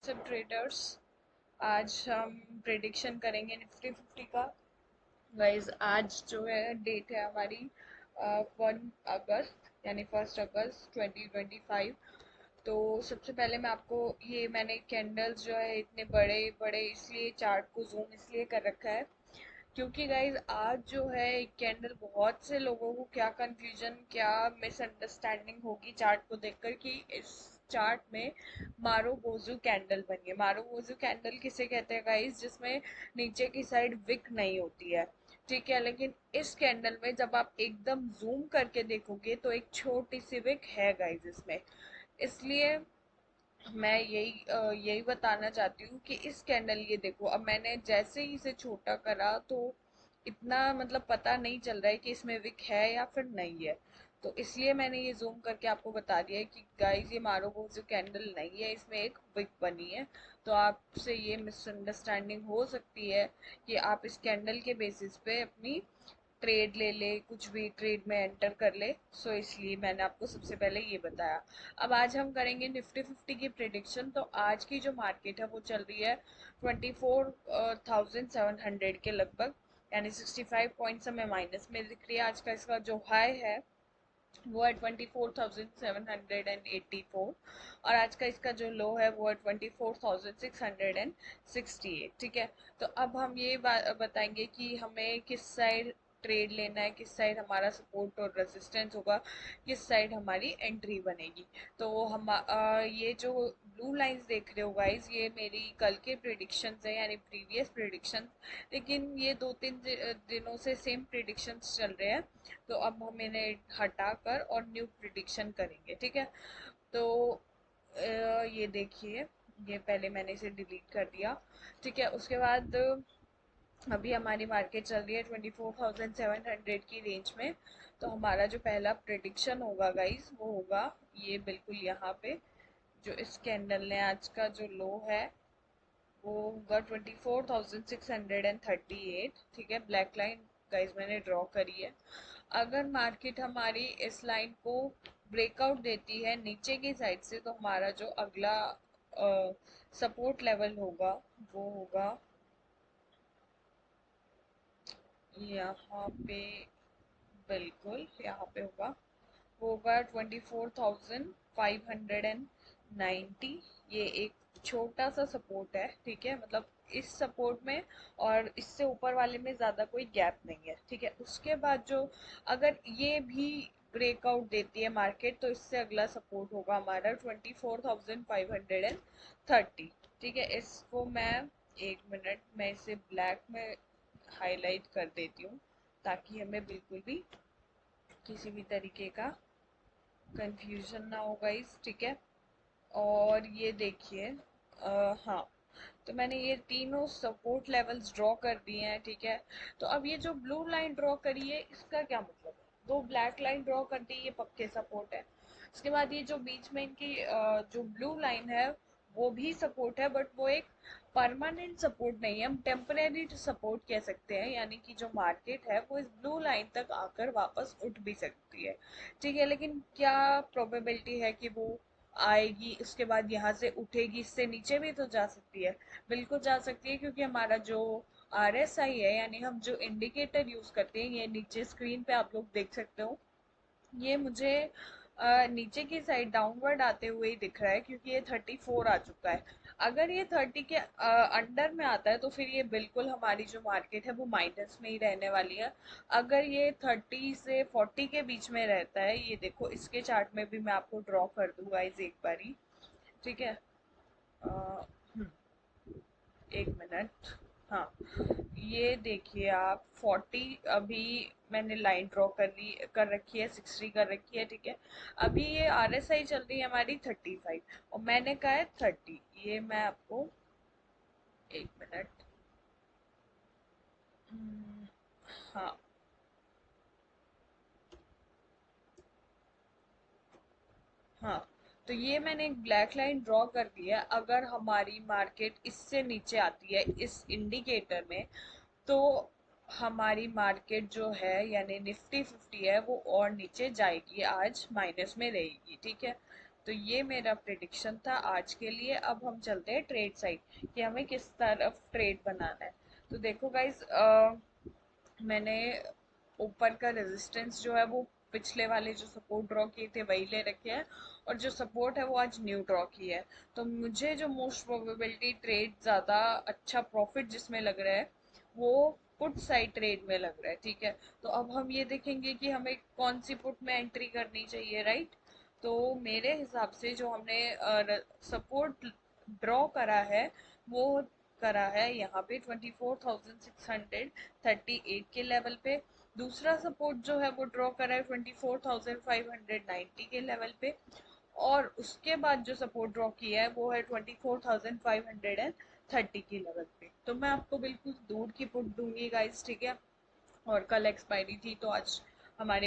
सब ट्रेडर्स, आज हम प्रेडिक्शन करेंगे निफ्टी फिफ्टी का। गाइस आज जो है डेट है हमारी 1 अगस्त यानी 1 अगस्त 2025। तो सबसे पहले मैं आपको ये मैंने कैंडल्स जो है इतने बड़े बड़े इसलिए चार्ट को जूम इसलिए कर रखा है क्योंकि गाइज आज जो है एक कैंडल बहुत से लोगों को क्या कंफ्यूजन क्या मिसअंडरस्टैंडिंग होगी चार्ट को देखकर कि इस चार्ट में मारो बोजू कैंडल बनी है। मारो बोजू कैंडल किसे कहते हैं गाइज, जिसमें नीचे की साइड विक नहीं होती है, ठीक है। लेकिन इस कैंडल में जब आप एकदम जूम करके देखोगे तो एक छोटी सी विक है गाइज इसमें। इसलिए मैं यही बताना चाहती हूँ कि इस कैंडल ये देखो, अब मैंने जैसे ही इसे छोटा करा तो इतना मतलब पता नहीं चल रहा है कि इसमें विक है या फिर नहीं है। तो इसलिए मैंने ये जूम करके आपको बता दिया है कि गाइस ये मारो जो कैंडल नहीं है, इसमें एक विक बनी है। तो आपसे ये मिसअंडरस्टैंडिंग हो सकती है कि आप इस कैंडल के बेसिस पे अपनी ट्रेड ले ले, कुछ भी ट्रेड में एंटर कर ले। सो इसलिए मैंने आपको सबसे पहले ये बताया। अब आज हम करेंगे निफ्टी फिफ्टी की प्रिडिक्शन। तो आज की जो मार्केट है वो चल रही है 24,700 के लगभग, यानी 65 पॉइंट्स हमें माइनस में दिख रही है। आज का इसका जो हाई है वो है 24,784 और आज का इसका जो लो है वो है 24,668, ठीक है। तो अब हम ये बताएंगे कि हमें किस साइड ट्रेड लेना है, किस साइड हमारा सपोर्ट और रेजिस्टेंस होगा, किस साइड हमारी एंट्री बनेगी। तो हम ये जो ब्लू लाइंस देख रहे हो गाइस, ये मेरी कल के प्रिडिक्शंस है यानी प्रीवियस प्रिडिक्शंस, लेकिन ये 2-3 दिनों से सेम प्रिडिक्शंस चल रहे हैं। तो अब हम इन्हें हटाकर और न्यू प्रिडिक्शन करेंगे, ठीक है। तो ये देखिए, ये पहले मैंने इसे डिलीट कर दिया, ठीक है। उसके बाद अभी हमारी मार्केट चल रही है 24,700 की रेंज में। तो हमारा जो पहला प्रिडिक्शन होगा गाइस वो होगा ये बिल्कुल यहाँ पे, जो इस कैंडल ने आज का जो लो है वो होगा 24,638, ठीक है। ब्लैक लाइन गाइस मैंने ड्रॉ करी है। अगर मार्केट हमारी इस लाइन को ब्रेकआउट देती है नीचे की साइड से तो हमारा जो अगला सपोर्ट लेवल होगा वो होगा यहाँ पे, बिल्कुल यहाँ पे होगा। वो होगा 24,590। ये एक छोटा सा सपोर्ट है, ठीक है। मतलब इस सपोर्ट में और इससे ऊपर वाले में ज्यादा कोई गैप नहीं है, ठीक है। उसके बाद जो अगर ये भी ब्रेकआउट देती है मार्केट तो इससे अगला सपोर्ट होगा हमारा 24,530, ठीक है। इसको मैं एक मिनट मैं इसे ब्लैक में हाईलाइट कर देती हूँ ताकि हमें बिल्कुल भी किसी भी तरीके का कंफ्यूजन ना होगा इस, ठीक है। और ये देखिए, हाँ, तो मैंने ये तीनों सपोर्ट लेवल्स ड्रॉ कर दिए हैं, ठीक है। तो अब ये जो ब्लू लाइन ड्रॉ करी है इसका क्या मतलब है, दो ब्लैक लाइन ड्रॉ कर दी, ये पक्के सपोर्ट है। उसके बाद ये जो बीच में इनकी जो ब्लू लाइन है वो भी सपोर्ट है, बट वो एक परमानेंट सपोर्ट नहीं है, हम टेम्परेरी सपोर्ट कह सकते हैं। यानी कि जो मार्केट है वो इस ब्लू लाइन तक आकर वापस उठ भी सकती है, ठीक है। लेकिन क्या प्रोबेबिलिटी है कि वो आएगी उसके बाद यहाँ से उठेगी, इससे नीचे भी तो जा सकती है। बिल्कुल जा सकती है, क्योंकि हमारा जो RSI है यानी हम जो इंडिकेटर यूज करते हैं, ये नीचे स्क्रीन पे आप लोग देख सकते हो, ये मुझे नीचे की साइड डाउनवर्ड आते हुए ही दिख रहा है क्योंकि ये 34 आ चुका है। अगर ये 30 के अंडर में आता है तो फिर ये बिल्कुल हमारी जो मार्केट है वो माइनस में ही रहने वाली है। अगर ये 30 से 40 के बीच में रहता है, ये देखो इसके चार्ट में भी मैं आपको ड्रॉ कर दूंगा इस एक बारी, ठीक है। एक मिनट, हाँ, ये देखिए आप 40, अभी मैंने लाइन ड्रॉ कर रखी है, 60 कर रखी है, ठीक है। अभी ये RSI चल रही है हमारी 35 और मैंने कहा है 30। ये मैं आपको एक मिनट, हाँ, हाँ, तो ये मैंने एक ब्लैक लाइन ड्रॉ कर दी है। अगर हमारी मार्केट इससे नीचे आती है इस इंडिकेटर में तो हमारी मार्केट जो है यानी निफ्टी फिफ्टी है वो और नीचे जाएगी, आज माइनस में रहेगी, ठीक है। तो ये मेरा प्रिडिक्शन था आज के लिए। अब हम चलते हैं ट्रेड साइड कि हमें किस तरफ ट्रेड बनाना है। तो देखो गाइज, मैंने ऊपर का रेजिस्टेंस जो है वो पिछले वाले जो सपोर्ट ड्रॉ किए थे वही ले रखे हैं, और जो सपोर्ट है वो आज न्यू ड्रॉ की है। तो मुझे जो मोस्ट प्रोबेबिलिटी ट्रेड ज़्यादा अच्छा प्रॉफिट जिसमें लग रहा है वो पुट साइड ट्रेड में लग रहा है, ठीक है। तो अब हम ये देखेंगे कि हमें कौन सी पुट में एंट्री करनी चाहिए, राइट। तो मेरे हिसाब से जो हमने सपोर्ट ड्रॉ करा है वो करा है यहाँ पे 24,638 के लेवल पे। दूसरा सपोर्ट जो है वो ड्रॉ करा है 24,590 के लेवल पे। और उसके बाद जो सपोर्ट ड्रॉ किया है वो है 24,530 की लेवल पे। तो मैं आपको बिल्कुल दूर की पुट दूंगी गाइस, ठीक है। और कल एक्सपायरी थी, तो आज हमारे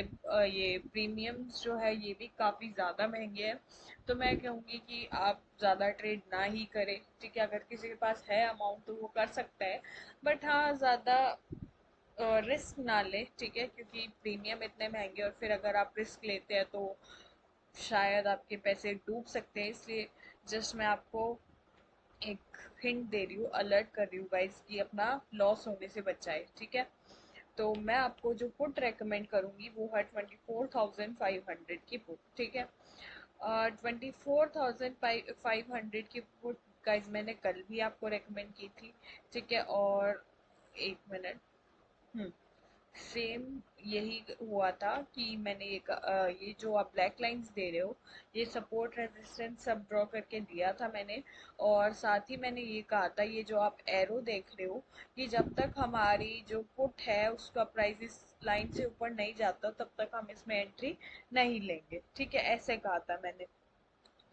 ये प्रीमियम्स जो है ये भी काफ़ी ज़्यादा महंगे हैं। तो मैं कहूँगी कि आप ज़्यादा ट्रेड ना ही करें, ठीक है। अगर किसी के पास है अमाउंट तो वो कर सकता है, बट हाँ ज़्यादा रिस्क ना ले, ठीक है, क्योंकि प्रीमियम इतने महंगे और फिर अगर आप रिस्क लेते हैं तो शायद आपके पैसे डूब सकते हैं। इसलिए जस्ट मैं आपको एक हिंट दे रही हूँ, अलर्ट कर रही हूँ गाइस कि अपना लॉस होने से बचाए, ठीक है। तो मैं आपको जो पुट रेकमेंड करूंगी वो है 24,500 की पुट, ठीक है। 24,500 की पुट गाइज मैंने कल भी आपको रेकमेंड की थी, ठीक है। और एक मिनट, सेम यही हुआ था कि मैंने ये जो आप ब्लैक लाइंस दे रहे हो ये सपोर्ट रेजिस्टेंस सब ड्रॉ करके दिया था मैंने। और साथ ही मैंने ये कहा था ये जो आप एरो देख रहे हो कि जब तक हमारी जो पुट है उसका प्राइस इस लाइन से ऊपर नहीं जाता तब तक हम इसमें एंट्री नहीं लेंगे, ठीक है, ऐसे कहा था मैंने।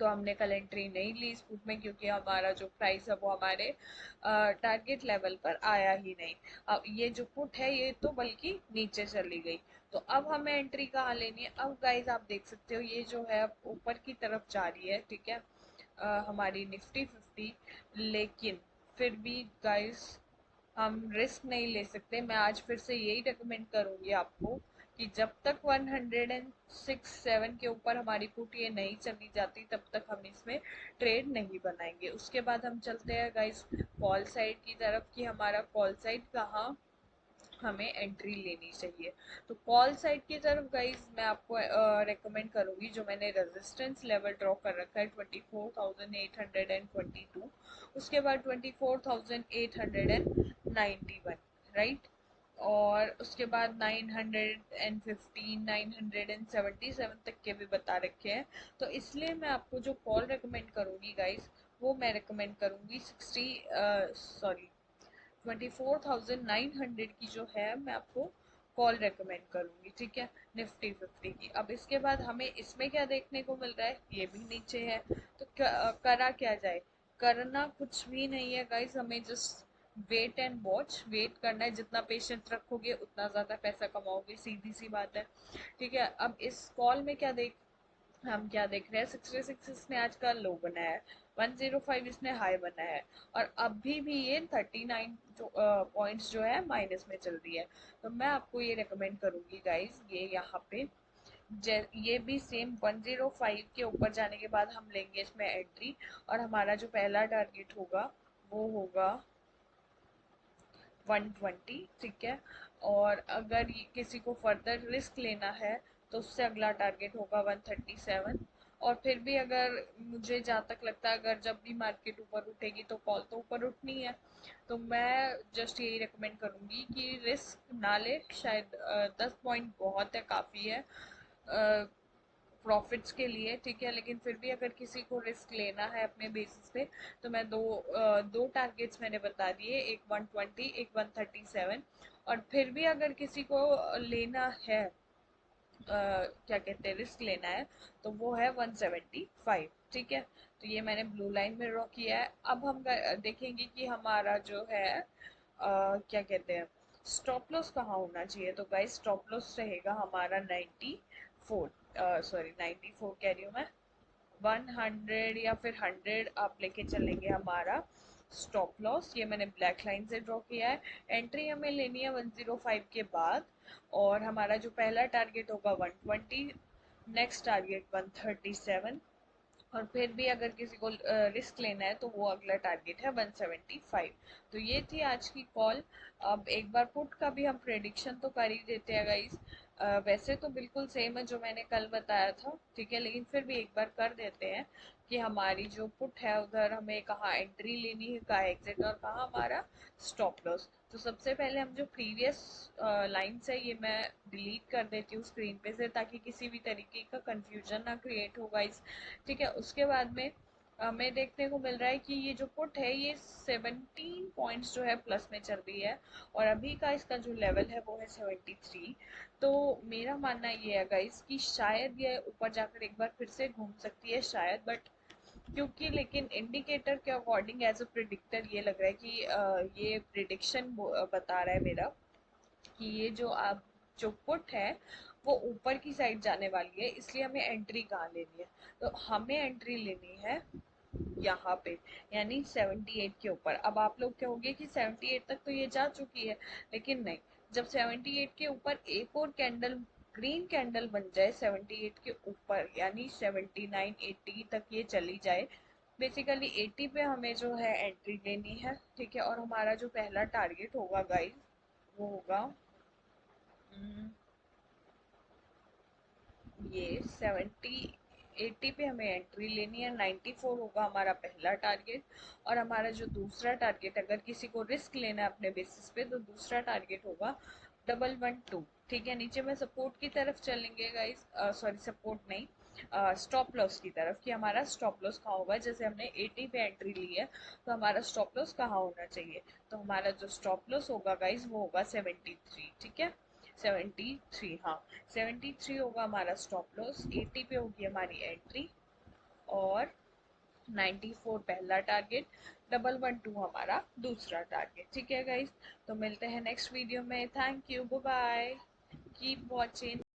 तो हमने कल एंट्री नहीं ली इस पुट में क्योंकि हमारा जो प्राइस है वो हमारे टारगेट लेवल पर आया ही नहीं। अब ये जो पुट है ये तो बल्कि नीचे चली गई। तो अब हमें एंट्री कहाँ लेनी है? अब गाइज आप देख सकते हो ये जो है ऊपर की तरफ जा रही है, ठीक है, हमारी निफ्टी 50। लेकिन फिर भी गाइज हम रिस्क नहीं ले सकते। मैं आज फिर से यही रिकमेंड करूंगी आपको कि जब तक 106-7 के ऊपर हमारी पुट ये नहीं चली जाती तब तक हम इसमें ट्रेड नहीं बनाएंगे। उसके बाद हम चलते हैं गाइस कॉल साइड की तरफ कि हमारा कॉल साइड कहाँ हमें एंट्री लेनी चाहिए। तो कॉल साइड की तरफ गाइज मैं आपको रेकमेंड करूंगी जो मैंने रेजिस्टेंस लेवल ड्रॉ कर रखा है 24,822, उसके बाद 24,891, राइट। और उसके बाद 915 977 तक के भी बता रखे हैं। तो इसलिए मैं आपको जो कॉल रेकमेंड करूंगी गाइज वो मैं रेकमेंड करूंगी 24,900 की जो है मैं आपको कॉल रेकमेंड करूंगी, ठीक है, निफ्टी 50 की। अब इसके बाद हमें इसमें क्या देखने को मिल रहा है, ये भी नीचे है। तो करा क्या जाए? करना कुछ भी नहीं है गाइस, हमें just wait and watch, wait करना है। जितना पेशेंस रखोगे उतना ज्यादा पैसा कमाओगे, सीधी सी बात है, ठीक है। अब इस कॉल में हम क्या देख रहे हैं, 66 इसने आज का लो बनाया है, 105 इसने हाई बनाया है, और अभी भी ये 39 जो पॉइंट्स जो है माइनस में चल रही है। तो मैं आपको ये रेकमेंड करूंगी गाइस, ये यहाँ पे ये भी सेम 105 के ऊपर जाने के बाद हम लेंगे इसमें एंट्री। और हमारा जो पहला टारगेट होगा वो होगा 120, ठीक है। और अगर किसी को फर्दर रिस्क लेना है तो उससे अगला टारगेट होगा 137। और फिर भी अगर मुझे जहाँ तक लगता है अगर जब भी मार्केट ऊपर उठेगी तो कॉल तो ऊपर उठनी है। तो मैं जस्ट यही रिकमेंड करूंगी कि रिस्क ना ले। शायद 10 पॉइंट बहुत है, काफ़ी है प्रॉफिट्स के लिए, ठीक है। लेकिन फिर भी अगर किसी को रिस्क लेना है अपने बेसिस पे तो मैं दो टारगेट्स मैंने बता दिए, एक 120 एक 137। और फिर भी अगर किसी को लेना है क्या कहते हैं रिस्क लेना है तो वो है 175, ठीक है। तो ये मैंने ब्लू लाइन में ड्रॉ किया है। अब हम देखेंगे कि हमारा जो है क्या कहते हैं स्टॉप लॉस कहाँ होना चाहिए। तो गाइस स्टॉप लॉस रहेगा हमारा 94, सॉरी 94 कह रही हूँ मैं, 100 या फिर 100 आप लेके चलेंगे हमारा स्टॉप लॉस। ये मैंने ब्लैक लाइन से ड्रॉ किया है। एंट्री हमें लेनी है 105 के बाद। और हमारा जो पहला टारगेट होगा 120, नेक्स्ट टारगेट 137, और फिर भी अगर किसी को रिस्क लेना है तो वो अगला टारगेट है 175। तो ये थी आज की कॉल। अब एक बार पुट का भी हम प्रेडिक्शन तो कर ही देते हैं गाइस। वैसे तो बिल्कुल सेम है जो मैंने कल बताया था, ठीक है, लेकिन फिर भी एक बार कर देते हैं कि हमारी जो पुट है उधर हमें कहाँ एंट्री लेनी है, कहाँ एग्जिट, और कहाँ हमारा स्टॉप लॉस। तो सबसे पहले हम जो प्रीवियस लाइन्स है ये मैं डिलीट कर देती हूँ स्क्रीन पे से, ताकि किसी भी तरीके का कंफ्यूजन ना क्रिएट होगा इस, ठीक है। उसके बाद में हमें देखने को मिल रहा है कि ये जो पुट है ये 17 पॉइंट्स जो है प्लस में चल रही है, और अभी का इसका जो लेवल है वो है 73। तो मेरा मानना ये है गाइस कि शायद ये ऊपर जाकर एक बार फिर से घूम सकती है शायद, बट क्योंकि लेकिन इंडिकेटर के अकॉर्डिंग एज अ प्रिडिक्टर ये लग रहा है कि ये प्रिडिक्शन बता रहा है मेरा कि ये जो आप जो पुट है वो ऊपर की साइड जाने वाली है, इसलिए हमें एंट्री कहाँ लेनी है। तो हमें एंट्री लेनी है यहाँ पे, यानी 78 के ऊपर। अब आप लोग कहोगे कि 78 तक तो ये जा चुकी है, लेकिन नहीं, जब 78 के ऊपर एक और कैंडल, ग्रीन कैंडल बन जाए 78 के ऊपर, यानी 79 80 तक ये चली जाए, बेसिकली 80 पे हमें जो है एंट्री लेनी है, ठीक है। और हमारा जो पहला टारगेट होगा गाइस वो होगा ये 80 पे हमें एंट्री लेनी है, 94 होगा हमारा पहला टारगेट। और हमारा जो दूसरा टारगेट, अगर किसी को रिस्क लेना है अपने बेसिस पे, तो दूसरा टारगेट होगा 112, ठीक है। नीचे में सपोर्ट की तरफ चलेंगे गाइस, सॉरी सपोर्ट नहीं, स्टॉप लॉस की तरफ, कि हमारा स्टॉप लॉस कहाँ होगा। जैसे हमने 80 पे एंट्री ली है तो हमारा स्टॉप लॉस कहाँ होना चाहिए, तो हमारा जो स्टॉप लॉस होगा गाइस वो होगा 73, ठीक है। 73, हाँ, 73 होगा हमारा स्टॉप लॉस, 80 पे होगी हमारी एंट्री, और 94 पहला टारगेट, 112 हमारा दूसरा टारगेट, ठीक है गाइस। तो मिलते हैं नेक्स्ट वीडियो में। Thank you, bye bye, keep watching.